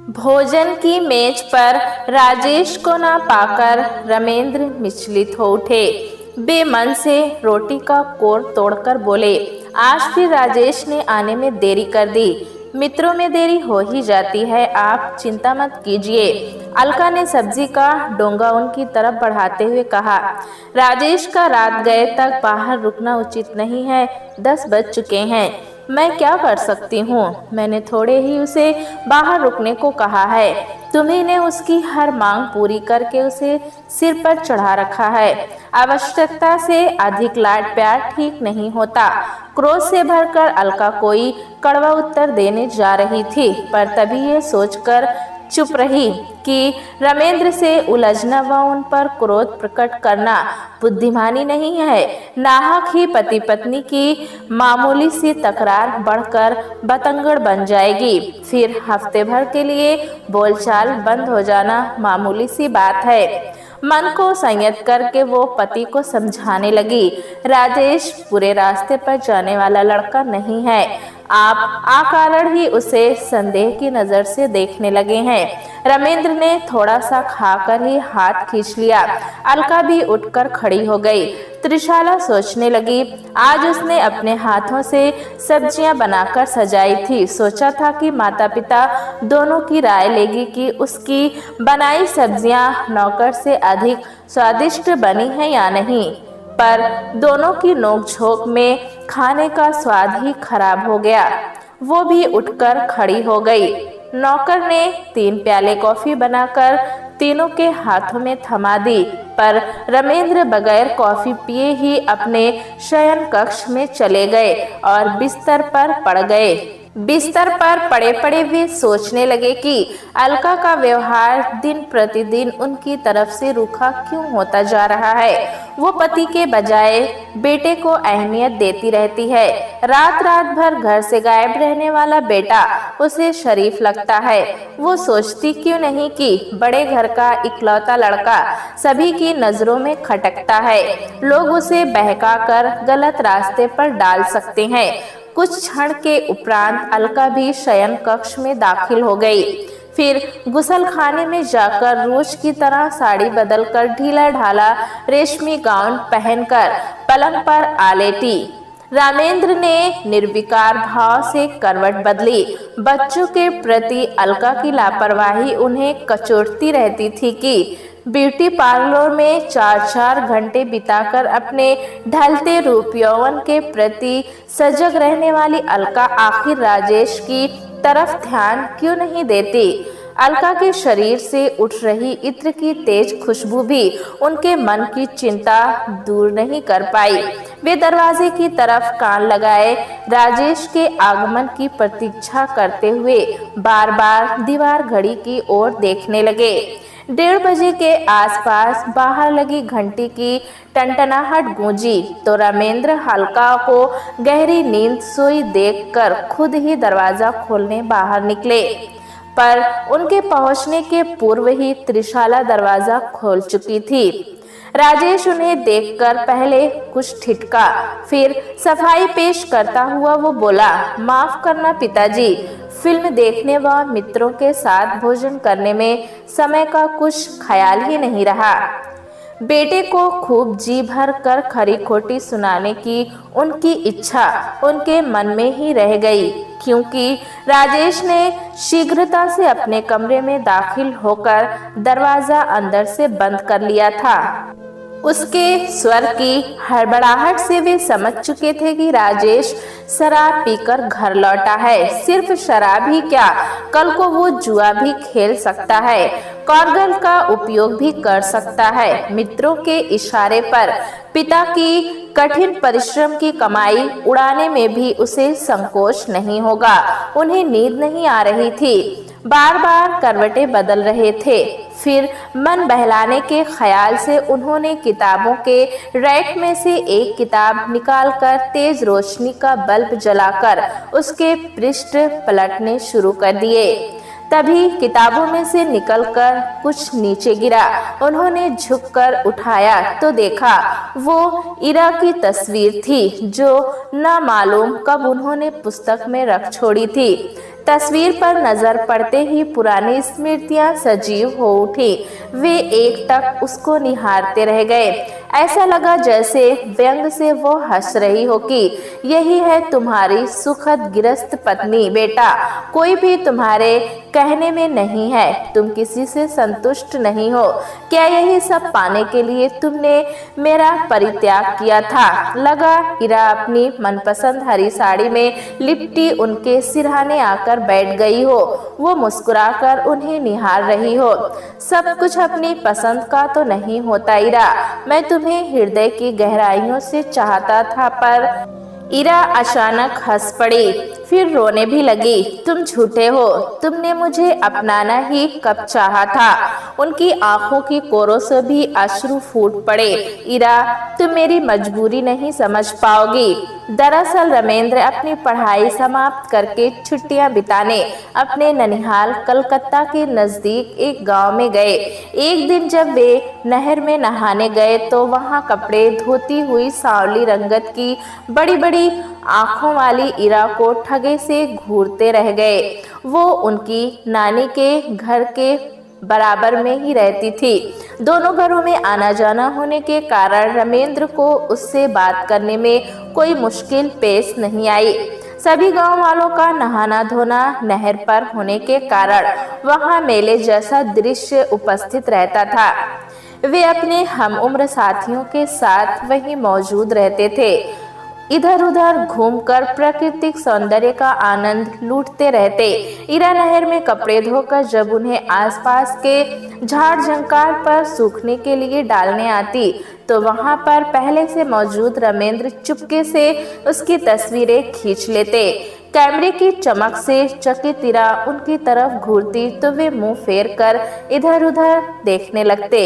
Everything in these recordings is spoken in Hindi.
भोजन की मेज पर राजेश को ना पाकर रमेंद्र विचलित हो उठे। बेमन से रोटी का कोर तोड़कर बोले, आज फिर राजेश ने आने में देरी कर दी। मित्रों में देरी हो ही जाती है, आप चिंता मत कीजिए। अलका ने सब्जी का डोंगा उनकी तरफ बढ़ाते हुए कहा, राजेश का रात गए तक बाहर रुकना उचित नहीं है, 10 बज चुके हैं। मैं क्या कर सकती हूँ? मैंने थोड़े ही उसे बाहर रुकने को कहा है। तुम्ही ने उसकी हर मांग पूरी करके उसे सिर पर चढ़ा रखा है। आवश्यकता से अधिक लाड प्यार ठीक नहीं होता। क्रोध से भरकर अलका कोई कड़वा उत्तर देने जा रही थी, पर तभी ये सोचकर चुप रही कि रमेंद्र से उलझना व उन पर क्रोध प्रकट करना बुद्धिमानी नहीं है। नाहक ही पति पत्नी की मामूली सी तकरार बढ़कर बतंगड़ बन जाएगी, फिर हफ्ते भर के लिए बोलचाल बंद हो जाना मामूली सी बात है। मन को संयत करके वो पति को समझाने लगी, राजेश बुरे रास्ते पर जाने वाला लड़का नहीं है। आप आकारण ही उसे संदेह की नजर से देखने लगे हैं। रमेंद्र ने थोड़ा सा खाकर ही हाथ खींच लिया। अलका भी उठकर खड़ी हो गई। त्रिशाला सोचने लगी, आज उसने अपने हाथों से सब्जियां बनाकर सजाई थी। सोचा था कि माता पिता दोनों की राय लेगी कि उसकी बनाई सब्जियां नौकर से अधिक स्वादिष्ट बनी हैं या नहीं, पर दोनों की नोकझोंक में खाने का स्वाद ही खराब हो गया। वो भी उठकर खड़ी हो गई। नौकर ने 3 प्याले कॉफी बनाकर तीनों के हाथों में थमा दी, पर रमेंद्र बगैर कॉफी पिए ही अपने शयन कक्ष में चले गए और बिस्तर पर पड़ गए। बिस्तर पर पड़े पड़े वे सोचने लगे कि अलका का व्यवहार दिन प्रतिदिन उनकी तरफ से रूखा क्यों होता जा रहा है। वो पति के बजाय बेटे को अहमियत देती रहती है। रात रात भर घर से गायब रहने वाला बेटा उसे शरीफ लगता है। वो सोचती क्यों नहीं कि बड़े घर का इकलौता लड़का सभी की नजरों में खटकता है, लोग उसे बहकाकर गलत रास्ते पर डाल सकते हैं। कुछ क्षण के उपरांत अलका भी शयन कक्ष में दाखिल हो गई। फिर गुसलखाने में जाकर रोज की तरह साड़ी बदलकर ढीला ढाला रेशमी गाउन पहनकर पलंग पर आ लेटी। रामेंद्र ने निर्विकार भाव से करवट बदली। बच्चों के प्रति अलका की लापरवाही उन्हें कचोटती रहती थी कि ब्यूटी पार्लर में 4-4 घंटे बिताकर अपने ढलते रूप यौवन के प्रति सजग रहने वाली अलका आखिर राजेश की तरफ ध्यान क्यों नहीं देती। अलका के शरीर से उठ रही इत्र की तेज खुशबू भी उनके मन की चिंता दूर नहीं कर पाई। वे दरवाजे की तरफ कान लगाए राजेश के आगमन की प्रतीक्षा करते हुए बार बार दीवार घड़ी की ओर देखने लगे। 1:30 बजे के आसपास बाहर लगी घंटी की टनटनाहट गूंजी तो रमेंद्र अलका को गहरी नींद सोई देखकर खुद ही दरवाजा खोलने बाहर निकले, पर उनके पहुंचने के पूर्व ही त्रिशाला दरवाजा खोल चुकी थी। राजेश उन्हें देखकर पहले कुछ ठिठका, फिर सफाई पेश करता हुआ वो बोला, माफ करना पिताजी, फिल्म देखने व मित्रों के साथ भोजन करने में समय का कुछ ख्याल ही नहीं रहा। बेटे को खूब जी भर कर खरी खोटी सुनाने की उनकी इच्छा उनके मन में ही रह गई, क्योंकि राजेश ने शीघ्रता से अपने कमरे में दाखिल होकर दरवाजा अंदर से बंद कर लिया था। उसके स्वर की हड़बड़ाहट से वे समझ चुके थे कि राजेश शराब पीकर घर लौटा है। सिर्फ शराब ही क्या, कल को वो जुआ भी खेल सकता है, कॉर्गल का उपयोग भी कर सकता है। मित्रों के इशारे पर पिता की कठिन परिश्रम की कमाई उड़ाने में भी उसे संकोच नहीं होगा। उन्हें नींद नहीं आ रही थी, बार बार करवटें बदल रहे थे। फिर मन बहलाने के ख्याल से उन्होंने किताबों के रैक में से एक किताब निकालकर तेज रोशनी का बल्ब जलाकर उसके पृष्ठ पलटने शुरू कर दिए। तभी किताबों में से निकलकर कुछ नीचे गिरा। उन्होंने झुककर उठाया तो देखा वो इरा की तस्वीर थी, जो न मालूम कब उन्होंने पुस्तक में रख छोड़ी थी। तस्वीर पर नजर पड़ते ही पुरानी स्मृतियां सजीव हो उठी। वे एकटक उसको निहारते रह गए। ऐसा लगा जैसे व्यंग से वो हंस रही हो कि यही है तुम्हारी सुखद गृहस्थ पत्नी बेटा, कोई भी तुम्हारे कहने में नहीं है, तुम किसी से संतुष्ट नहीं हो। क्या यही सब पाने के लिए तुमने मेरा परित्याग किया था? लगा इरा अपनी मनपसंद हरी साड़ी में लिपटी उनके सिरहाने आकर बैठ गई हो। वो मुस्कुराकर उन्हें निहार रही हो। सब कुछ अपनी पसंद का तो नहीं होता इरा, मैं तुम्हें हृदय की गहराइयों से चाहता था। पर इरा अचानक हंस पड़ी, फिर रोने भी लगी। तुम झूठे हो, तुमने मुझे अपनाना ही कब चाहा था। उनकी आंखों की कोरों से भी अश्रु फूट पड़े। इरा, तुम मेरी मजबूरी नहीं समझ पाओगी। दरअसल रमेंद्र अपनी पढ़ाई समाप्त करके छुट्टियां बिताने अपने ननिहाल कलकत्ता के नजदीक एक गांव में गए। एक दिन जब वे नहर में नहाने गए तो वहां कपड़े धोती हुई सांवली रंगत की बड़ी बड़ी आंखों वाली इरा को ठगे से घूरते रह गए। वो उनकी नानी के घर के बराबर में ही रहती थी। दोनों घरों में आना जाना होने के कारण रमेंद्र को उससे बात करने में कोई मुश्किल पेश नहीं आई। सभी गांव वालों का नहाना धोना नहर पर होने के कारण वहां मेले जैसा दृश्य उपस्थित रहता था। वे अपने हम उम्र साथियों के साथ वहीं मौजूद रहते थे। इधर उधर घूमकर प्राकृतिक सौंदर्य का आनंद लूटते रहते। इरा नहर में कपड़े धोकर जब उन्हें आसपास के झाड़ झंकार पर सूखने के लिए डालने आती तो वहां पर पहले से मौजूद रमेंद्र चुपके से उसकी तस्वीरें खींच लेते। कैमरे की चमक से चकित इरा उनकी तरफ घूरती तो वे मुंह फेर कर इधर उधर देखने लगते।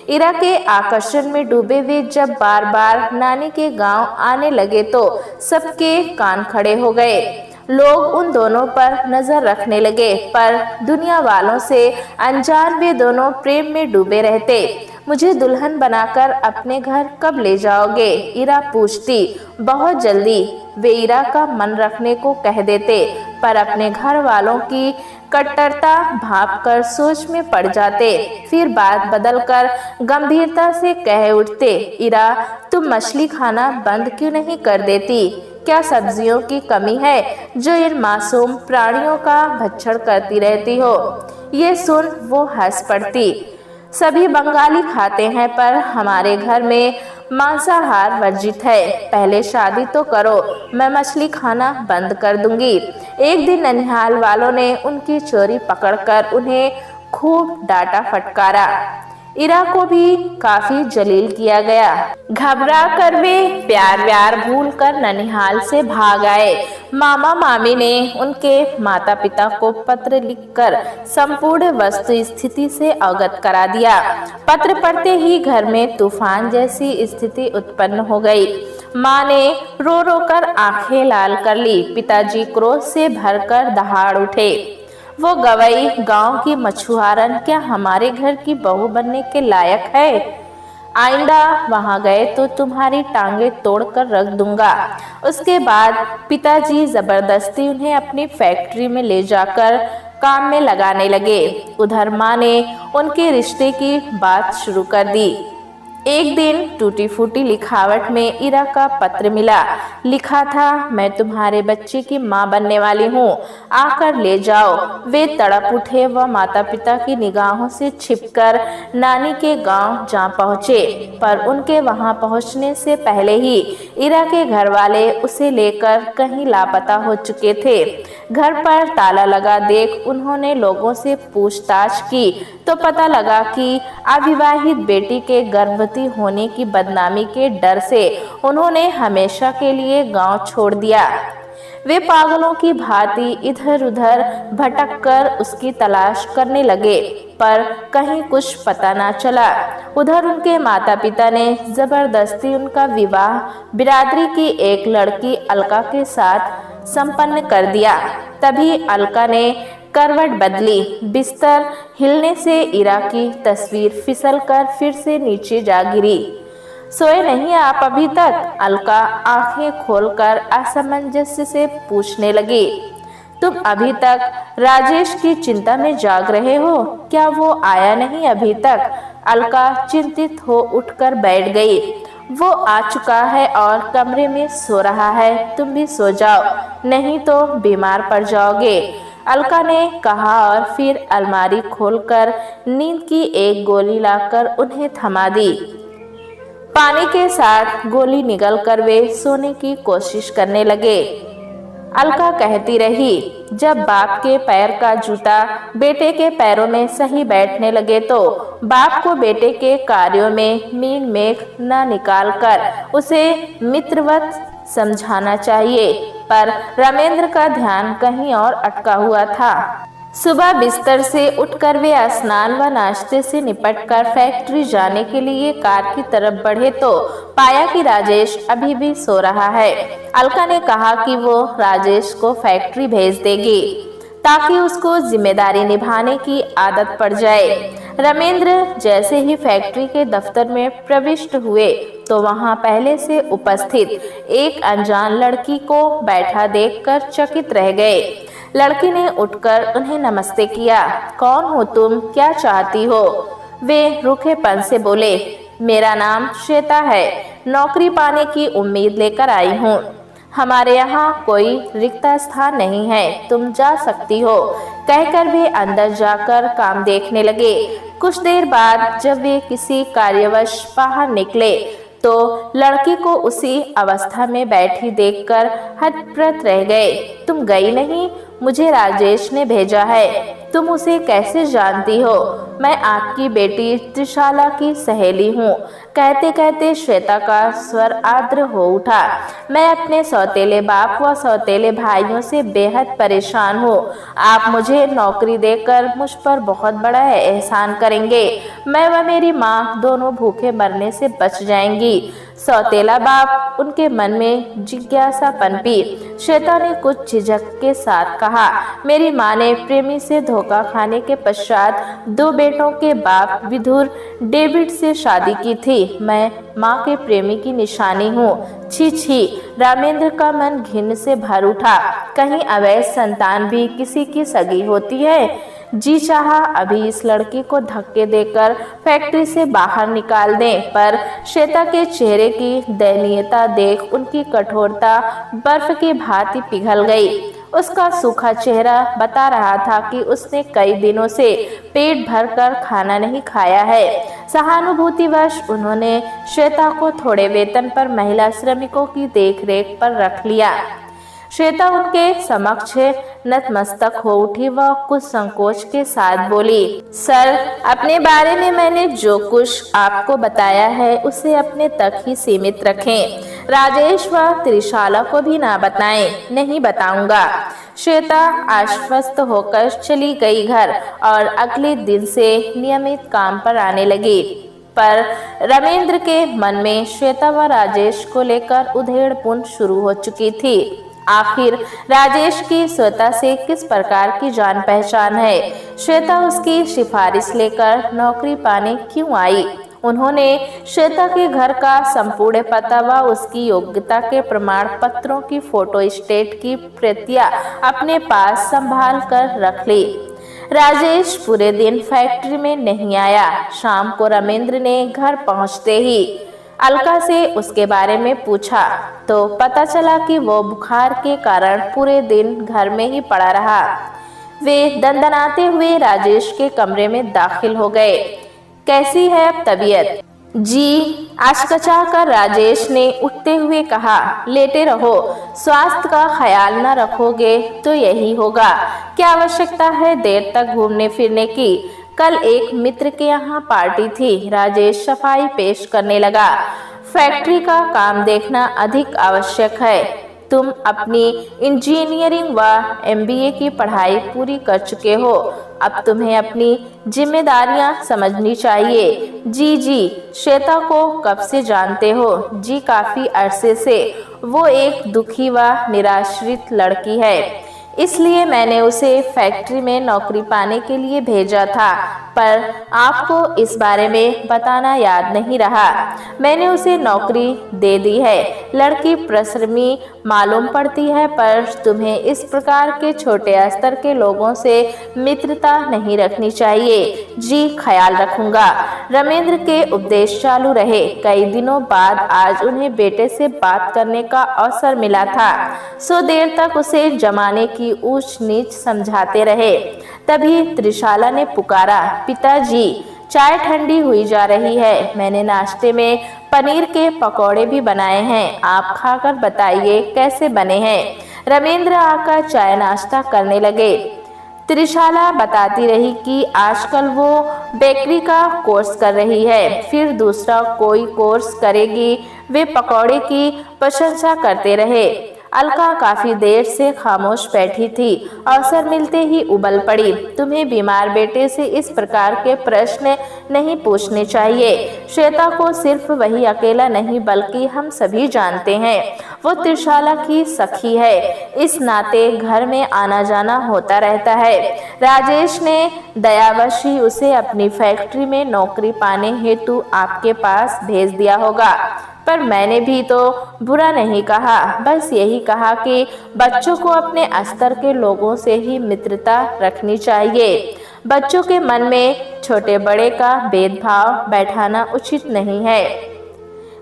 इरा के आकर्षण में डूबे वे जब बार बार नानी के गांव आने लगे तो सबके कान खड़े हो गए। लोग उन दोनों पर नजर रखने लगे, पर दुनिया वालों से अनजान वे दोनों प्रेम में डूबे रहते। मुझे दुल्हन बनाकर अपने घर कब ले जाओगे? इरा पूछती। बहुत जल्दी, वे इरा का मन रखने को कह देते, पर अपने घर वालों की कट्टरता भांपकर सोच में पड़ जाते। फिर बात बदलकर गंभीरता से कह उठते, इरा, तुम मछली खाना बंद क्यों नहीं कर देती? क्या सब्जियों की कमी है जो इन मासूम प्राणियों का भक्षण करती रहती हो? ये सुन वो हंस पड़ती। सभी बंगाली खाते हैं, पर हमारे घर में मांसाहार वर्जित है। पहले शादी तो करो, मैं मछली खाना बंद कर दूंगी। एक दिन ननिहाल वालों ने उनकी चोरी पकड़कर उन्हें खूब डांटा फटकारा। इरा को भी काफी जलील किया गया। घबरा कर वे प्यार व्यार भूल कर ननिहाल से भाग आए। मामा मामी ने उनके माता पिता को पत्र लिखकर संपूर्ण वस्तु स्थिति से अवगत करा दिया। पत्र पढ़ते ही घर में तूफान जैसी स्थिति उत्पन्न हो गई। माँ ने रो रो कर आंखें लाल कर ली। पिताजी क्रोध से भरकर दहाड़ उठे। वो गवई गांव की मछुआरन क्या हमारे घर की बहू बनने के लायक है? आइंदा वहां गए तो तुम्हारी टांगे तोड़कर रख दूंगा। उसके बाद पिताजी जबरदस्ती उन्हें अपनी फैक्ट्री में ले जाकर काम में लगाने लगे। उधर माँ ने उनके रिश्ते की बात शुरू कर दी। एक दिन टूटी फूटी लिखावट में इरा का पत्र मिला। लिखा था, मैं तुम्हारे बच्चे की माँ बनने वाली हूँ, आकर ले जाओ। वे तड़प उठे व माता पिता की निगाहों से छिपकर नानी के गांव जा पहुँचे, पर उनके वहां पहुँचने से पहले ही इरा के घर वाले उसे लेकर कहीं लापता हो चुके थे। घर पर ताला लगा देख उन्होंने लोगों से पूछताछ की तो पता लगा कि अविवाहित बेटी के गर्भवती होने की बदनामी के डर से उन्होंने हमेशा के लिए गांव छोड़ दिया। वे पागलों की भांति इधर उधर भटक कर उसकी तलाश करने लगे, पर कहीं कुछ पता ना चला। उधर उनके माता पिता ने जबरदस्ती उनका विवाह बिरादरी की एक लड़की अलका के साथ संपन्न कर दिया। तभी अलका ने करवट बदली। बिस्तर हिलने से इरा की तस्वीर फिसलकर फिर से नीचे जा गिरी। सोए नहीं आप अभी तक? अलका आंखें खोलकर असमंजस्य से पूछने लगी। तुम अभी तक राजेश की चिंता में जाग रहे हो? क्या वो आया नहीं अभी तक? अलका चिंतित हो उठकर बैठ गई। वो आ चुका है और कमरे में सो रहा है, तुम भी सो जाओ, नहीं तो बीमार पड़ जाओगे, अलका ने कहा और फिर अलमारी खोलकर नींद की एक गोली लाकर उन्हें थमा दी। पानी के साथ गोली निगलकर वे सोने की कोशिश करने लगे। अलका कहती रही, जब बाप के पैर का जूता बेटे के पैरों में सही बैठने लगे तो बाप को बेटे के कार्यों में मीन मेख न निकालकर उसे मित्रवत समझाना चाहिए। पर रामेंद्र का ध्यान कहीं और अटका हुआ था। सुबह बिस्तर से उठकर वे स्नान व नाश्ते से निपटकर फैक्ट्री जाने के लिए कार की तरफ बढ़े तो पाया कि राजेश अभी भी सो रहा है। अलका ने कहा कि वो राजेश को फैक्ट्री भेज देगी ताकि उसको जिम्मेदारी निभाने की आदत पड़ जाए। रामेंद्र जैसे ही फैक्ट्री के दफ्तर में प्रविष्ट हुए तो वहां पहले से उपस्थित एक अनजान लड़की को बैठा देखकर चकित रह गए। लड़की ने उठकर उन्हें नमस्ते किया। कौन हो तुम, क्या चाहती हो? वे रूखेपन से बोले, मेरा नाम श्वेता है, नौकरी पाने की उम्मीद लेकर आई हूँ। हमारे यहाँ कोई रिक्त स्थान नहीं है, तुम जा सकती हो, कहकर वे अंदर जाकर काम देखने लगे। कुछ देर बाद जब वे किसी कार्यवश बाहर निकले तो लड़की को उसी अवस्था में बैठी देखकर हतप्रत रह गए। तुम गई नहीं? मुझे राजेश ने भेजा है। तुम उसे कैसे जानती हो? मैं आपकी बेटी त्रिशाला की सहेली हूँ। कहते कहते श्वेता का स्वर आर्द्र हो उठा। मैं अपने सौतेले बाप व सौतेले भाइयों से बेहद परेशान हूँ। आप मुझे नौकरी देकर मुझ पर बहुत बड़ा एहसान करेंगे। मैं व मेरी माँ दोनों भूखे मरने से बच जाएंगी। सौतेला बाप, उनके मन में जिज्ञासा पनपी। श्वेता ने कुछ झिझक के साथ कहा, मेरी माँ ने प्रेमी से धोखा खाने के पश्चात 2 बेटों के बाप विधुर डेविड से शादी की थी। मैं माँ के प्रेमी की निशानी हूँ। छी छी, रामेंद्र का मन घिन से भर उठा। कहीं अवैध संतान भी किसी की सगी होती है? जी चाहा अभी इस लड़की को धक्के देकर फैक्ट्री से बाहर निकाल दें, पर श्वेता के चेहरे की दयनीयता देख उनकी कठोरता बर्फ की भांति पिघल गई। उसका सूखा चेहरा बता रहा था कि उसने कई दिनों से पेट भरकर खाना नहीं खाया है। सहानुभूतिवश उन्होंने श्वेता को थोड़े वेतन पर महिला श्रमिकों की देखरेख पर रख लिया। श्वेता उनके समक्ष नतमस्तक हो उठी व कुछ संकोच के साथ बोली, सर, अपने बारे में मैंने जो कुछ आपको बताया है उसे अपने तक ही सीमित रखें। राजेश व त्रिशाला को भी ना बताएं। नहीं बताऊंगा। श्वेता आश्वस्त होकर चली गई घर और अगले दिन से नियमित काम पर आने लगी। पर रामेंद्र के मन में श्वेता व राजेश को लेकर उधेड़पुन शुरू हो चुकी थी। आखिर राजेश की श्वेता से किस प्रकार की जान पहचान है? श्वेता उसकी सिफारिश लेकर नौकरी पाने क्यों आई? उन्होंने श्वेता के घर का संपूर्ण पता व उसकी योग्यता के प्रमाण पत्रों की फोटो स्टेट की प्रतियां अपने पास संभाल कर रख ली। राजेश पूरे दिन फैक्ट्री में नहीं आया। शाम को रामेंद्र ने घर पहुंचते ही अलका से उसके बारे में पूछा तो पता चला कि वो बुखार के कारण पूरे दिन घर में ही पड़ा रहा। वे दंदनाते हुए राजेश के कमरे में दाखिल हो गए। कैसी है अब तबीयत? जी, आश्चर्य कर राजेश ने उठते हुए कहा, लेटे रहो, स्वास्थ्य का ख्याल न रखोगे तो यही होगा। क्या आवश्यकता है देर तक घूमने फिरने की? कल एक मित्र के यहाँ पार्टी थी। राजेश सफाई पेश करने लगा। फैक्ट्री का काम देखना अधिक आवश्यक है। तुम अपनी इंजीनियरिंग व MBA की पढ़ाई पूरी कर चुके हो। अब तुम्हें अपनी जिम्मेदारियां समझनी चाहिए। जी, श्वेता को कब से जानते हो? जी, काफी अरसे से। वो एक दुखी व निराश्रित लड़की है। इसलिए मैंने उसे फैक्ट्री में नौकरी पाने के लिए भेजा था, पर आपको इस बारे में बताना याद नहीं रहा। मैंने उसे नौकरी दे दी है। लड़की परिश्रमी मालूम पड़ती है, पर तुम्हें इस प्रकार के छोटे स्तर के लोगों से मित्रता नहीं रखनी चाहिए। जी, ख्याल रखूंगा। रमेंद्र के उपदेश चालू रहे। कई दिनों बाद आज उन्हें बेटे से बात करने का अवसर मिला था, सो देर तक उसे जमाने की ऊंच नीच समझाते रहे। तभी त्रिशाला ने पुकारा, पिताजी, चाय ठंडी हुई जा रही है। मैंने नाश्ते में पनीर के पकौड़े भी बनाए हैं, आप खाकर बताइए कैसे बने हैं। रमेंद्र आकर चाय नाश्ता करने लगे। त्रिशाला बताती रही कि आजकल वो बेकरी का कोर्स कर रही है, फिर दूसरा कोई कोर्स करेगी। वे पकौड़े की प्रशंसा करते रहे। अलका काफी देर से खामोश बैठी थी। अवसर मिलते ही उबल पड़ी। तुम्हें बीमार बेटे से इस प्रकार के प्रश्न नहीं पूछने चाहिए। श्वेता को सिर्फ वही अकेला नहीं बल्कि हम सभी जानते हैं। वो त्रिशाला की सखी है, इस नाते घर में आना जाना होता रहता है। राजेश ने दयावशी उसे अपनी फैक्ट्री में नौकरी पाने हेतु आपके पास भेज दिया होगा, पर मैंने भी तो बुरा नहीं कहा, बस यही कहा कि बच्चों को अपने स्तर के लोगों से ही मित्रता रखनी चाहिए। बच्चों के मन में छोटे बड़े का भेदभाव बैठाना उचित नहीं है।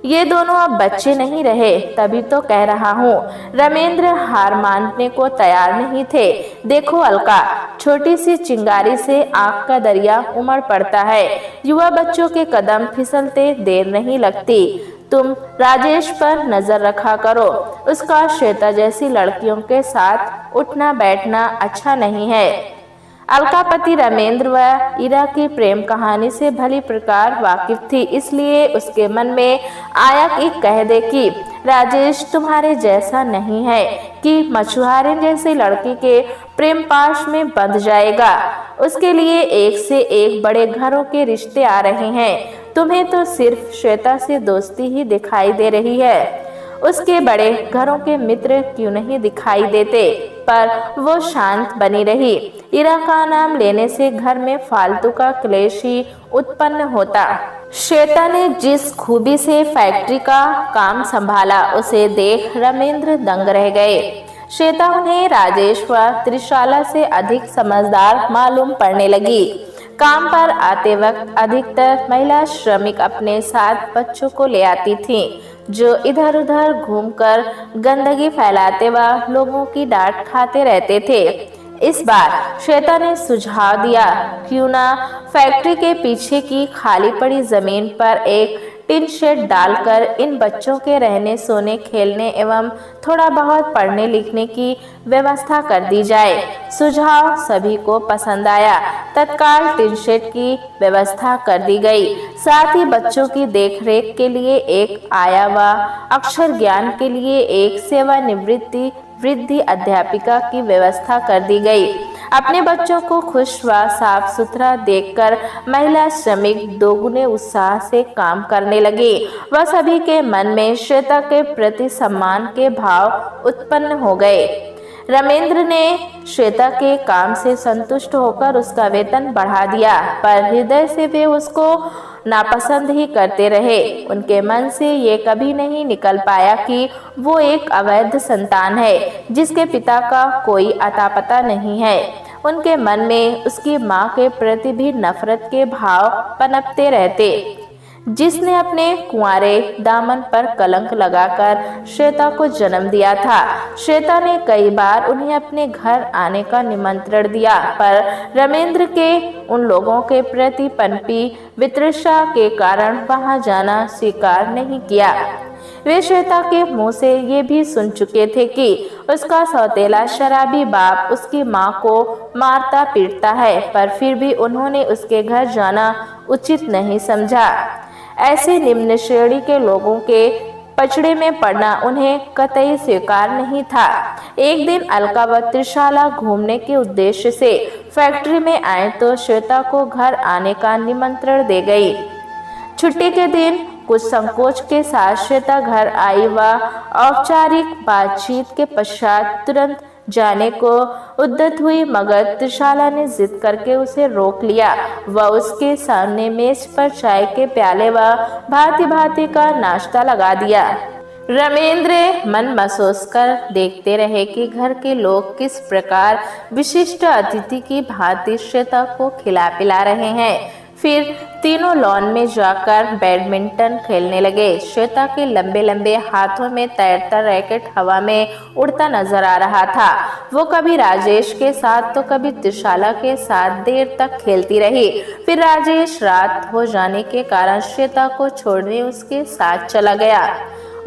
ये दोनों अब बच्चे नहीं रहे, तभी तो कह रहा हूँ। रमेंद्र हार मानने को तैयार नहीं थे। देखो अलका, छोटी सी चिंगारी से आग का दरिया उमड़ पड़ता है। युवा बच्चों के कदम फिसलते देर नहीं लगती। तुम राजेश पर नजर रखा करो, उसका श्वेता जैसी लड़कियों के साथ उठना बैठना अच्छा नहीं है। अलकापति रमेंद्र व इरा की प्रेम कहानी से भली प्रकार वाकिफ थी, इसलिए उसके मन में आया कि कह दे कि राजेश तुम्हारे जैसा नहीं है कि मछुआरे जैसे लड़की के प्रेम पाश में बंध जाएगा। उसके लिए एक से एक बड़े घरों के रिश्ते आ रहे हैं। तुम्हें तो सिर्फ श्वेता से दोस्ती ही दिखाई दे रही है। उसके बड़े घरों के मित्र क्यों नहीं दिखाई देते, पर वो शांत बनी रही। इरा का नाम लेने से घर में फालतू का क्लेश ही उत्पन्न होता। श्वेता ने जिस खूबी से फैक्ट्री का काम संभाला, उसे देख रमेंद्र दंग रह गए। श्वेता उन्हें राजेश व त्रिशाला से अधिक समझदार मालूम पड़ने लगी। काम पर आते वक्त अधिकतर महिला श्रमिक अपने साथ बच्चों को ले आती थीं, जो इधर उधर घूमकर गंदगी फैलाते व लोगों की डांट खाते रहते थे। इस बार श्वेता ने सुझाव दिया, क्यों ना फैक्ट्री के पीछे की खाली पड़ी जमीन पर एक टिन शेड डालकर इन बच्चों के रहने सोने खेलने एवं थोड़ा बहुत पढ़ने लिखने की व्यवस्था कर दी जाए। सुझाव सभी को पसंद आया। तत्काल टिन शेड की व्यवस्था कर दी गई। साथ ही बच्चों की देखरेख के लिए एक आया व अक्षर ज्ञान के लिए एक सेवानिवृत्ति वृद्धि अध्यापिका की व्यवस्था कर दी गई। अपने बच्चों को खुश व साफ सुथरा देखकर महिला श्रमिक दोगुने उत्साह से काम करने लगी। वह सभी के मन में श्वेता के प्रति सम्मान के भाव उत्पन्न हो गए। रमेंद्र ने श्वेता के काम से संतुष्ट होकर उसका वेतन बढ़ा दिया, पर हृदय से वे उसको नापसंद ही करते रहे। उनके मन से ये कभी नहीं निकल पाया कि वो एक अवैध संतान है, जिसके पिता का कोई अता पता नहीं है। उनके मन में उसकी माँ के प्रति भी नफरत के भाव पनपते रहते, जिसने अपने कुंवारे दामन पर कलंक लगाकर श्वेता को जन्म दिया था। श्वेता ने कई बार उन्हें अपने घर आने का निमंत्रण दिया, पर रमेंद्र के उन लोगों के प्रति पनपी वितृष्णा के कारण वहां जाना स्वीकार नहीं किया। वे श्वेता के मुंह से ये भी सुन चुके थे कि उसका सौतेला शराबी बाप उसकी माँ को मारता पीटता है, पर फिर भी उन्होंने उसके घर जाना उचित नहीं समझा। ऐसे निम्न श्रेणी के लोगों के पचड़े में पड़ना उन्हें कतई स्वीकार नहीं था। एक दिन अलका व त्रिशाला घूमने के उद्देश्य से फैक्ट्री में आए तो श्वेता को घर आने का निमंत्रण दे गई। छुट्टी के दिन कुछ संकोच के साथ श्वेता घर आई व औपचारिक बातचीत के पश्चात तुरंत जाने को उद्यत हुई, मगर त्रिशाला ने जिद करके उसे रोक लिया। वह उसके सामने मेज पर चाय के प्याले व भांति भांति का नाश्ता लगा दिया। रमेंद्र मन महसूस कर देखते रहे कि घर के लोग किस प्रकार विशिष्ट अतिथि की भांति श्वेता को खिला पिला रहे हैं। फिर तीनों लॉन में जाकर बैडमिंटन खेलने लगे। श्वेता के लंबे लंबे हाथों में तैरता रैकेट हवा में उड़ता नजर आ रहा था। वो कभी राजेश के साथ तो कभी त्रिशाला के साथ देर तक खेलती रही। फिर राजेश रात हो जाने के कारण श्वेता को छोड़ने उसके साथ चला गया।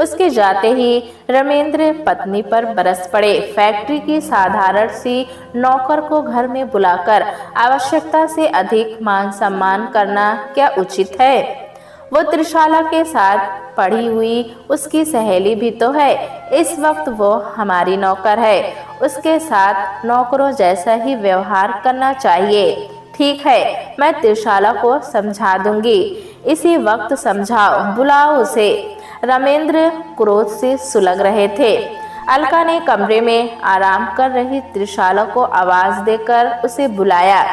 उसके जाते ही रमेंद्र पत्नी पर बरस पड़े। फैक्ट्री की साधारण सी नौकर को घर में बुलाकर आवश्यकता से अधिक मान सम्मान करना क्या उचित है? वो त्रिशाला के साथ पढ़ी हुई उसकी सहेली भी तो है। इस वक्त वो हमारी नौकर है, उसके साथ नौकरों जैसा ही व्यवहार करना चाहिए। ठीक है, मैं त्रिशाला को समझा दूंगी। इसी वक्त समझाओ, बुलाओ उसे। रमेंद्र क्रोध से सुलग रहे थे। अलका ने कमरे में आराम कर रही त्रिशाला को आवाज देकर उसे बुलाया।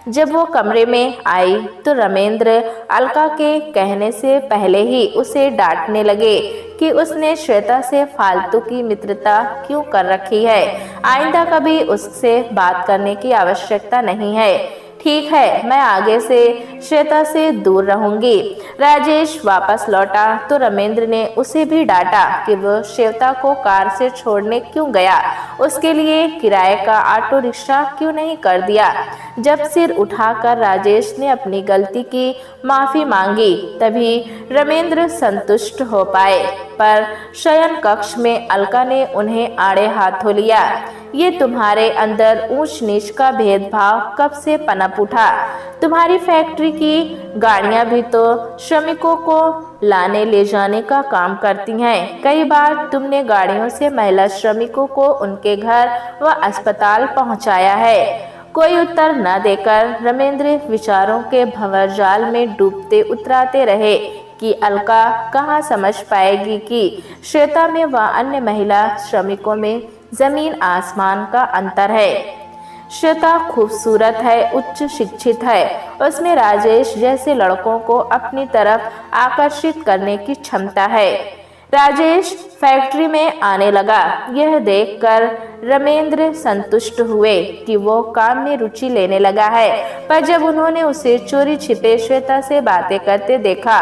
जब वो कमरे में आई तो रमेंद्र अलका के कहने से पहले ही उसे डांटने लगे कि उसने श्वेता से फालतू की मित्रता क्यों कर रखी है। आइंदा कभी उससे बात करने की आवश्यकता नहीं है। ठीक है, मैं आगे से श्वेता से दूर रहूंगी। राजेश वापस लौटा तो रमेंद्र ने उसे भी डांटा कि वह श्वेता को कार से छोड़ने क्यों गया, उसके लिए किराए का ऑटो रिक्शा क्यों नहीं कर दिया। जब सिर उठाकर राजेश ने अपनी गलती की माफी मांगी तभी रमेंद्र संतुष्ट हो पाए, पर शयन कक्ष में अलका ने उन्हें आड़े हाथों लिया। ये तुम्हारे अंदर ऊंच नीच का भेदभाव कब से पनप उठा? तुम्हारी फैक्ट्री की गाड़ियां भी तो श्रमिकों को लाने ले जाने का काम करती हैं। कई बार तुमने गाड़ियों से महिला श्रमिकों को उनके घर व अस्पताल पहुंचाया है। कोई उत्तर न देकर रमेंद्र विचारों के भंवरजाल में डूबते उतराते रहे कि अलका कहाँ समझ पाएगी कि श्वेता में व अन्य महिला श्रमिकों में जमीन आसमान का अंतर है। श्वेता खूबसूरत है, उच्च शिक्षित है, उसमें राजेश जैसे लड़कों को अपनी तरफ आकर्षित करने की क्षमता है। राजेश फैक्ट्री में आने लगा। यह देखकर रमेंद्र संतुष्ट हुए कि वो काम में रुचि लेने लगा है, पर जब उन्होंने उसे चोरी छिपे श्वेता से बातें करते देखा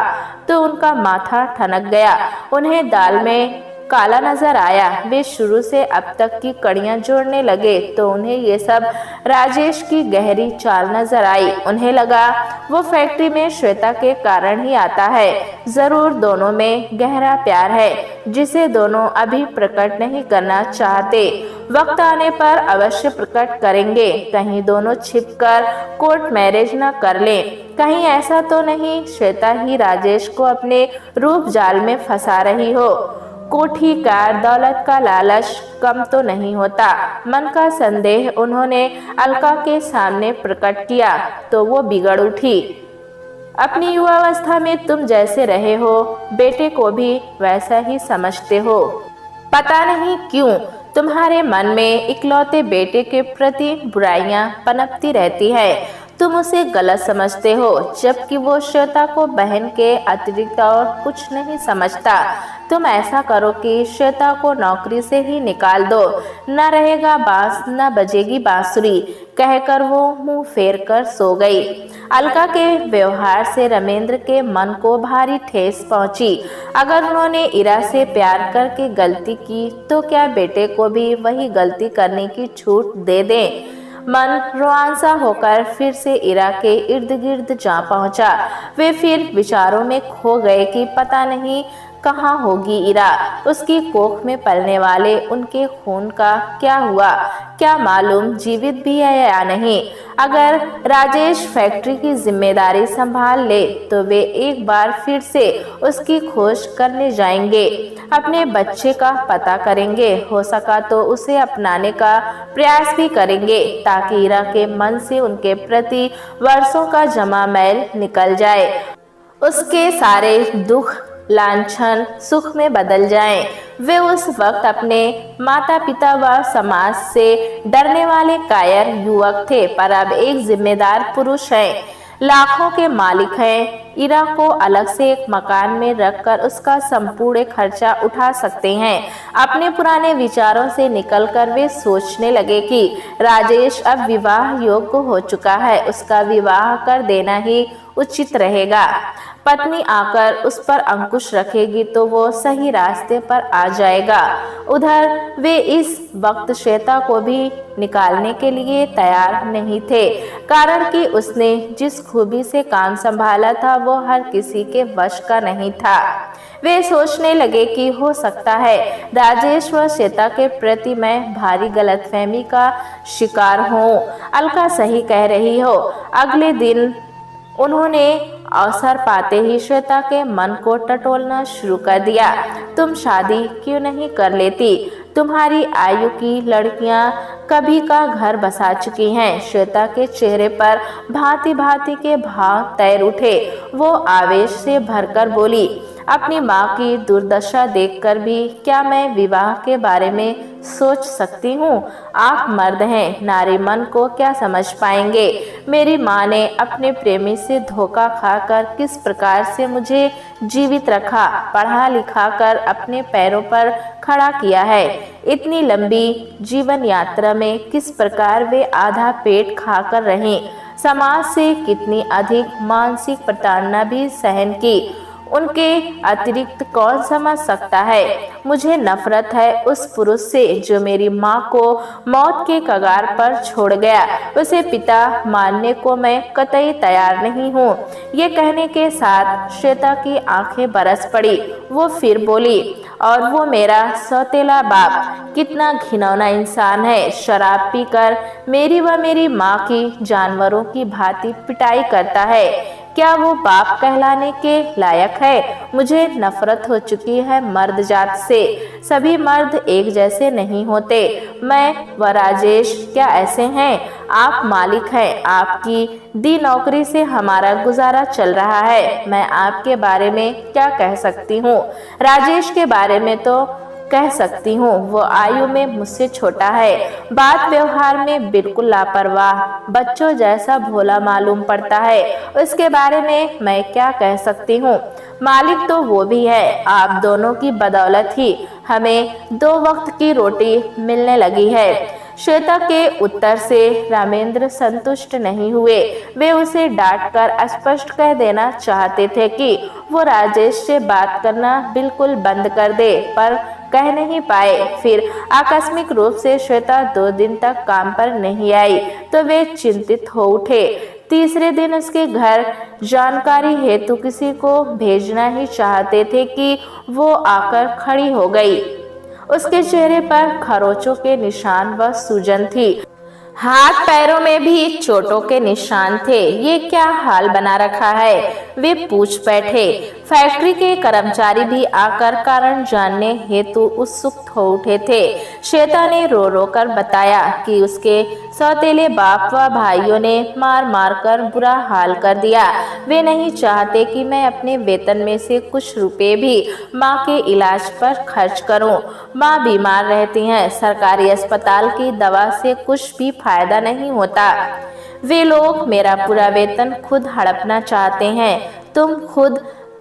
तो उनका माथा ठनक गया। उन्हें दाल में काला नजर आया। वे शुरू से अब तक की कड़ियां जोड़ने लगे तो उन्हें ये सब राजेश की गहरी चाल नजर आई। उन्हें लगा वो फैक्ट्री में श्वेता के कारण ही आता है। जरूर दोनों में गहरा प्यार है जिसे दोनों अभी प्रकट नहीं करना चाहते। वक्त आने पर अवश्य प्रकट करेंगे। कहीं दोनों छिपकर कोर्ट मैरिज न कर लें। कहीं ऐसा तो नहीं श्वेता ही राजेश को अपने रूप जाल में फंसा रही हो। कोठी कार दौलत का लालच कम तो नहीं होता। मन का संदेह उन्होंने अलका के सामने प्रकट किया तो वो बिगड़ उठी। अपनी युवावस्था में तुम जैसे रहे हो बेटे को भी वैसा ही समझते हो। पता नहीं क्यों तुम्हारे मन में इकलौते बेटे के प्रति बुराइयां पनपती रहती है। तुम उसे गलत समझते हो, जबकि वो श्वेता को बहन के अतिरिक्त और कुछ नहीं समझता। तुम ऐसा करो कि श्वेता को नौकरी से ही निकाल दो। न रहेगा बांस न बजेगी बांसुरी, कहकर वो मुंह फेर कर सो गई। अलका के व्यवहार से रमेंद्र के मन को भारी ठेस पहुंची। अगर उन्होंने इरा से प्यार करके गलती की तो क्या बेटे को भी वही गलती करने की छूट दे दें? मन रुआंसा होकर फिर से इरा के इर्द गिर्द जा पहुंचा। वे फिर विचारों में खो गए कि पता नहीं कहाँ होगी इरा। उसकी कोख में पलने वाले उनके खून का क्या हुआ, क्या मालूम जीवित भी है या नहीं। अगर राजेश फैक्ट्री की जिम्मेदारी संभाल ले तो वे एक बार फिर से उसकी खोज करने जाएंगे, अपने बच्चे का पता करेंगे। हो सका तो उसे अपनाने का प्रयास भी करेंगे ताकि इरा के मन से उनके प्रति वर्षों का जमा मैल निकल जाए, उसके सारे दुख लांछन सुख में बदल जाएं। वे उस वक्त अपने माता पिता व समाज से डरने वाले कायर युवक थे, पर अब एक जिम्मेदार पुरुष हैं, लाखों के मालिक हैं। इरा को अलग से एक मकान में रखकर उसका संपूर्ण खर्चा उठा सकते हैं। अपने पुराने विचारों से निकलकर वे सोचने लगे कि राजेश अब विवाह योग्य हो चुका है, उसका विवाह कर देना ही उचित रहेगा। पत्नी आकर उस पर अंकुश रखेगी तो वो सही रास्ते पर आ जाएगा। उधर वे इस वक्त श्वेता को भी निकालने के लिए तैयार नहीं थे, कारण कि उसने जिस खूबी से काम संभाला था वो हर किसी के वश का नहीं था। वे सोचने लगे कि हो सकता है राजेश व श्वेता के प्रति मैं भारी गलतफहमी का शिकार हूँ। अलका सही कह रही हो। अगले दिन उन्होंने अवसर पाते ही श्वेता के मन को टटोलना शुरू कर दिया। तुम शादी क्यों नहीं कर लेती? तुम्हारी आयु की लड़कियां कभी का घर बसा चुकी हैं। श्वेता के चेहरे पर भांति भांति के भाव तैर उठे। वो आवेश से भरकर बोली, अपनी माँ की दुर्दशा देखकर भी क्या मैं विवाह के बारे में सोच सकती हूँ? आप मर्द हैं, नारी मन को क्या समझ पाएंगे? मेरी माँ ने अपने प्रेमी से धोखा खाकर किस प्रकार से मुझे जीवित रखा, पढ़ा लिखा कर अपने पैरों पर खड़ा किया है। इतनी लंबी जीवन यात्रा में किस प्रकार वे आधा पेट खाकर रहीं। समाज से कितनी अधिक मानसिक प्रताड़ना भी सहन की, उनके अतिरिक्त कौन समझ सकता है। मुझे नफरत है उस पुरुष से जो मेरी माँ को मौत के कगार पर छोड़ गया। उसे पिता मानने को मैं कतई तैयार नहीं हूँ। ये कहने के साथ श्वेता की आंखें बरस पड़ी। वो फिर बोली, और वो मेरा सौतेला बाप कितना घिनौना इंसान है। शराब पीकर मेरी व मेरी माँ की जानवरों की भांति पिटाई करता है। क्या वो बाप कहलाने के लायक है? मुझे नफरत हो चुकी है मर्द जात से। सभी मर्द एक जैसे नहीं होते। मैं व राजेश क्या ऐसे हैं? आप मालिक हैं, आपकी दी नौकरी से हमारा गुजारा चल रहा है। मैं आपके बारे में क्या कह सकती हूँ? राजेश के बारे में तो कह सकती हूँ, वो आयु में मुझसे छोटा है, बात व्यवहार में बिल्कुल लापरवाह, बच्चों जैसा भोला मालूम पड़ता है। उसके बारे में मैं क्या कह सकती हूँ? मालिक तो वो भी है। आप दोनों की बदौलत ही हमें 2 वक्त की रोटी मिलने लगी है। श्वेता के उत्तर से रामेंद्र संतुष्ट नहीं हुए। वे उसे डांटकर स्पष्ट कह देना चाहते थे कि वो राजेश से बात करना बिल्कुल बंद कर दे, पर कह नहीं पाए। फिर आकस्मिक रूप से श्वेता 2 दिन तक काम पर नहीं आई तो वे चिंतित हो उठे। तीसरे दिन उसके घर जानकारी हेतु किसी को भेजना ही चाहते थे कि वो आकर खड़ी हो गई। उसके चेहरे पर खरोचों के निशान व सूजन थी। हाथ पैरों में भी चोटों के निशान थे। ये क्या हाल बना रखा है? वे पूछ बैठे। फैक्ट्री के कर्मचारी भी आकर कारण जानने हेतु उत्सुक हो उठे थे। श्वेता ने रो रो कर बताया कि उसके सौतेले बाप व भाइयों ने मार मार कर बुरा हाल कर दिया। वे नहीं चाहते कि मैं अपने वेतन में से कुछ रुपए भी माँ के इलाज पर खर्च करूं। माँ बीमार रहती हैं, सरकारी अस्पताल की दवा से कुछ भी फायदा नहीं होता। वे लोग मेरा पूरा वेतन खुद हड़पना चाहते हैं। तुम खुद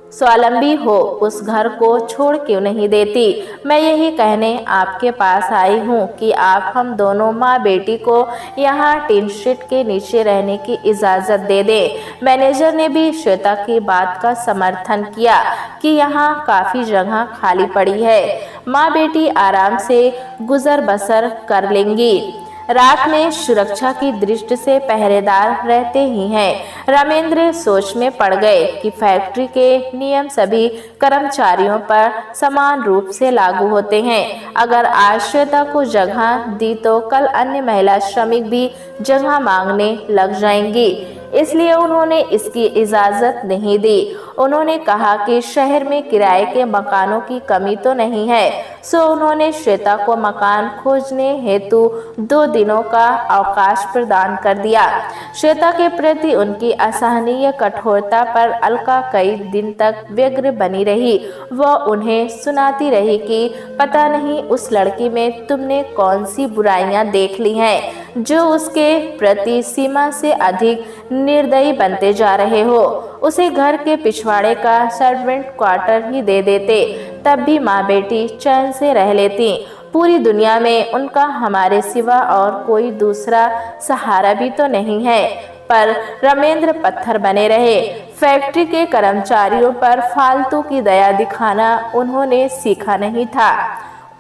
स्वावलंबी हो, उस घर को छोड़ क्यों नहीं देती? मैं यही कहने आपके पास आई हूँ कि आप हम दोनों माँ बेटी को यहाँ टीन शीट के नीचे रहने की इजाज़त दे दें। मैनेजर ने भी श्वेता की बात का समर्थन किया कि यहाँ काफ़ी जगह खाली पड़ी है, माँ बेटी आराम से गुजर बसर कर लेंगी। रात में सुरक्षा की दृष्टि से पहरेदार रहते ही हैं। रामेंद्र सोच में पड़ गए कि फैक्ट्री के नियम सभी कर्मचारियों पर समान रूप से लागू होते हैं। अगर आज श्वेता को जगह दी तो कल अन्य महिला श्रमिक भी जगह मांगने लग जाएंगी। इसलिए उन्होंने इसकी इजाज़त नहीं दी। उन्होंने कहा कि शहर में किराए के मकानों की कमी तो नहीं है, सो उन्होंने श्वेता को मकान खोजने हेतु 2 दिनों का अवकाश प्रदान कर दिया। श्वेता के प्रति उनकी असहनीय कठोरता पर अलका कई दिन तक व्यग्र बनी रही। वह उन्हें सुनाती रही कि पता नहीं उस लड़की में तुमने कौन सी बुराइयां देख ली हैं जो उसके प्रति सीमा से अधिक निर्दयी बनते जा रहे हो। उसे घर के पिछवाड़े का सर्वेंट क्वार्टर ही दे देते, तब भी माँ बेटी चैन से रह लेती। पूरी दुनिया में उनका हमारे सिवा और कोई दूसरा सहारा भी तो नहीं है। पर रमेंद्र पत्थर बने रहे। फैक्ट्री के कर्मचारियों पर फालतू की दया दिखाना उन्होंने सीखा नहीं था।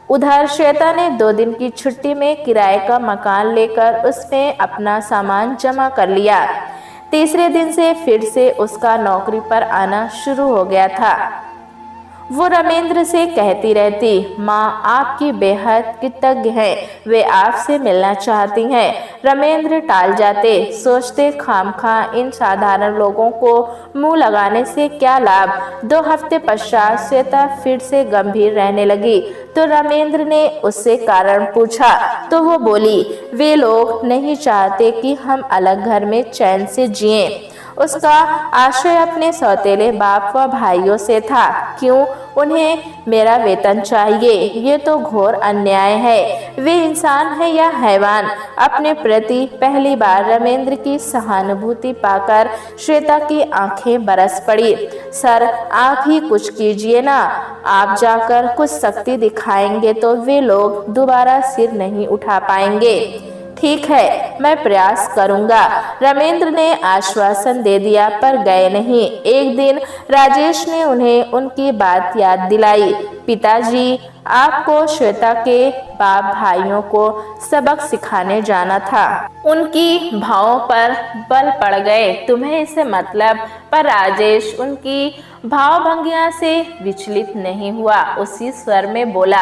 उधर श्वेता ने 2 दिन की छुट्टी में किराए का मकान लेकर उसमें अपना सामान जमा कर लिया। तीसरे दिन से फिर से उसका नौकरी पर आना शुरू हो गया था। वो रमेंद्र से कहती रहती, माँ आपकी बेहद कृतज्ञ हैं, वे आपसे मिलना चाहती हैं। रमेंद्र टाल जाते, सोचते खामखा इन साधारण लोगों को मुंह लगाने से क्या लाभ। 2 हफ्ते पश्चात श्वेता फिर से गंभीर रहने लगी तो रमेंद्र ने उससे कारण पूछा तो वो बोली, वे लोग नहीं चाहते कि हम अलग घर में चैन से जिएं। उसका आश्रय अपने सौतेले बाप व भाइयों से था। क्यों उन्हें मेरा वेतन चाहिए? ये तो घोर अन्याय है। वे इंसान है या हैवान? अपने प्रति पहली बार रमेंद्र की सहानुभूति पाकर श्वेता की आंखें बरस पड़ी। सर आप ही कुछ कीजिए ना, आप जाकर कुछ शक्ति दिखाएंगे तो वे लोग दोबारा सिर नहीं उठा पाएंगे। ठीक है, मैं प्रयास करूंगा, रमेंद्र ने आश्वासन दे दिया, पर गए नहीं। एक दिन राजेश ने उन्हें उनकी बात याद दिलाई। पिताजी, आपको श्वेता के बाप भाइयों को सबक सिखाने जाना था। उनकी भावों पर बल पड़ गए, तुम्हें इससे मतलब। पर राजेश उनकी भावभंगिमा से विचलित नहीं हुआ। उसी स्वर में बोला,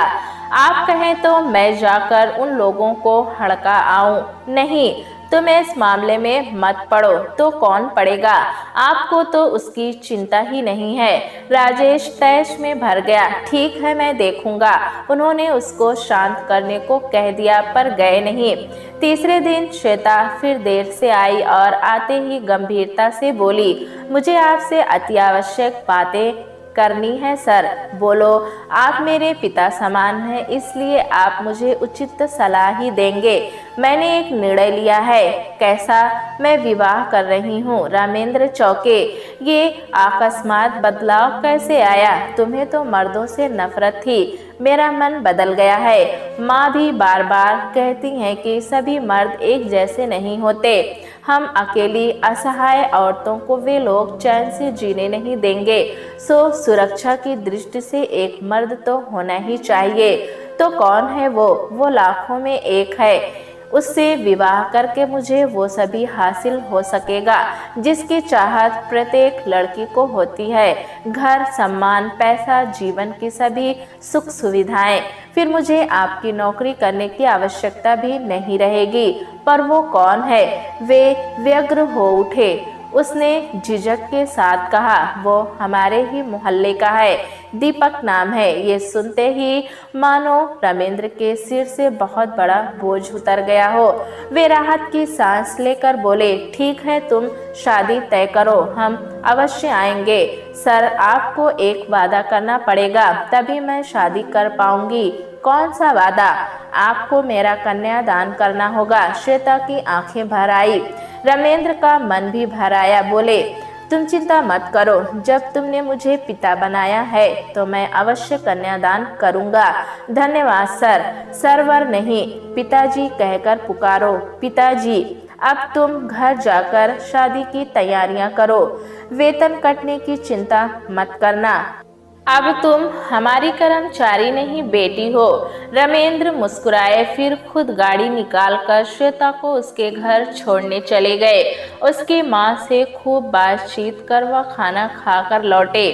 आप कहें तो मैं जाकर उन लोगों को हड़का आऊं। नहीं, तुम इस मामले में मत पड़ो तो कौन पड़ेगा? आपको तो उसकी चिंता ही नहीं है। राजेश तैश में भर गया। ठीक है, मैं देखूंगा। उन्होंने उसको शांत करने को कह दिया, पर गए नहीं। तीसरे दिन श्वेता फिर देर से आई और आते ही गंभीरता से बोली, मुझे आपसे अति आवश्यक बातें करनी है सर। बोलो, आप मेरे पिता समान हैं, इसलिए आप मुझे उचित सलाह ही देंगे। मैंने एक निर्णय लिया है। कैसा? मैं विवाह कर रही हूँ। रामेंद्र चौके, ये अकस्मात बदलाव कैसे आया? तुम्हें तो मर्दों से नफरत थी, मेरा मन बदल गया है। माँ भी बार बार कहती हैं कि सभी मर्द एक जैसे नहीं होते। हम अकेली असहाय औरतों को वे लोग चैन से जीने नहीं देंगे। सो सुरक्षा की दृष्टि से एक मर्द तो होना ही चाहिए। तो कौन है वो लाखों में एक है। उससे विवाह करके मुझे वो सभी हासिल हो सकेगा जिसकी चाहत प्रत्येक लड़की को होती है। घर, सम्मान, पैसा, जीवन की सभी सुख सुविधाएं। फिर मुझे आपकी नौकरी करने की आवश्यकता भी नहीं रहेगी। पर वो कौन है? वे व्यग्र हो उठे। उसने झिझक के साथ कहा, वो हमारे ही मोहल्ले का है, दीपक नाम है। ये सुनते ही मानो रमेंद्र के सिर से बहुत बड़ा बोझ उतर गया हो। वे राहत की सांस लेकर बोले, ठीक है, तुम शादी तय करो, हम अवश्य आएंगे। सर, आपको एक वादा करना पड़ेगा, तभी मैं शादी कर पाऊंगी। कौन सा वादा? आपको मेरा कन्यादान करना होगा। श्वेता की आंखें भर आई। रमेंद्र का मन भी भर आया। बोले, तुम चिंता मत करो, जब तुमने मुझे पिता बनाया है तो मैं अवश्य कन्यादान करूंगा। धन्यवाद सर। सरवर नहीं, पिताजी कहकर पुकारो। पिताजी। अब तुम घर जाकर शादी की तैयारियां करो। वेतन कटने की चिंता मत करना। अब तुम हमारी कर्मचारी नहीं, बेटी हो। रमेंद्र मुस्कुराए, फिर खुद गाड़ी निकालकर श्वेता को उसके घर छोड़ने चले गए। उसकी माँ से खूब बातचीत कर वह खाना खाकर लौटे।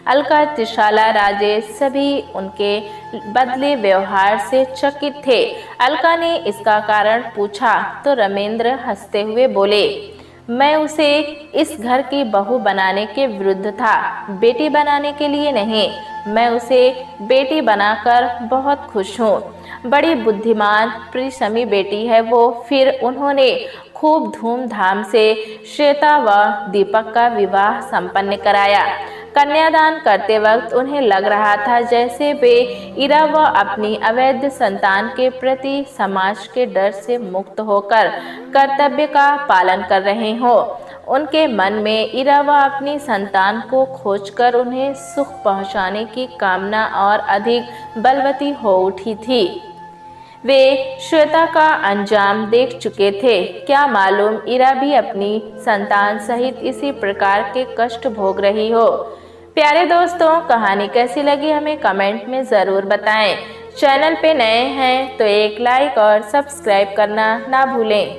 अलका, त्रिशाला, राजेश सभी उनके बदले व्यवहार से चकित थे। अलका ने इसका कारण पूछा तो रमेंद्र हंसते हुए बोले, मैं उसे इस घर की बहू बनाने के विरुद्ध था, बेटी बनाने के लिए नहीं। मैं उसे बेटी बनाकर बहुत खुश हूँ। बड़ी बुद्धिमान प्रियसमी बेटी है वो। फिर उन्होंने खूब धूमधाम से श्वेता व दीपक का विवाह संपन्न कराया। कन्यादान करते वक्त उन्हें लग रहा था जैसे वे इरा व अपनी अवैध संतान के प्रति समाज के डर से मुक्त होकर कर्तव्य का पालन कर रहे हो। उनके मन में इरा व अपनी संतान को खोजकर उन्हें सुख पहुंचाने की कामना और अधिक बलवती हो उठी थी। वे श्वेता का अंजाम देख चुके थे। क्या मालूम इरा भी अपनी संतान सहित इसी प्रकार के कष्ट भोग रही हो। प्यारे दोस्तों, कहानी कैसी लगी हमें कमेंट में ज़रूर बताएं। चैनल पे नए हैं तो एक लाइक और सब्सक्राइब करना ना भूलें।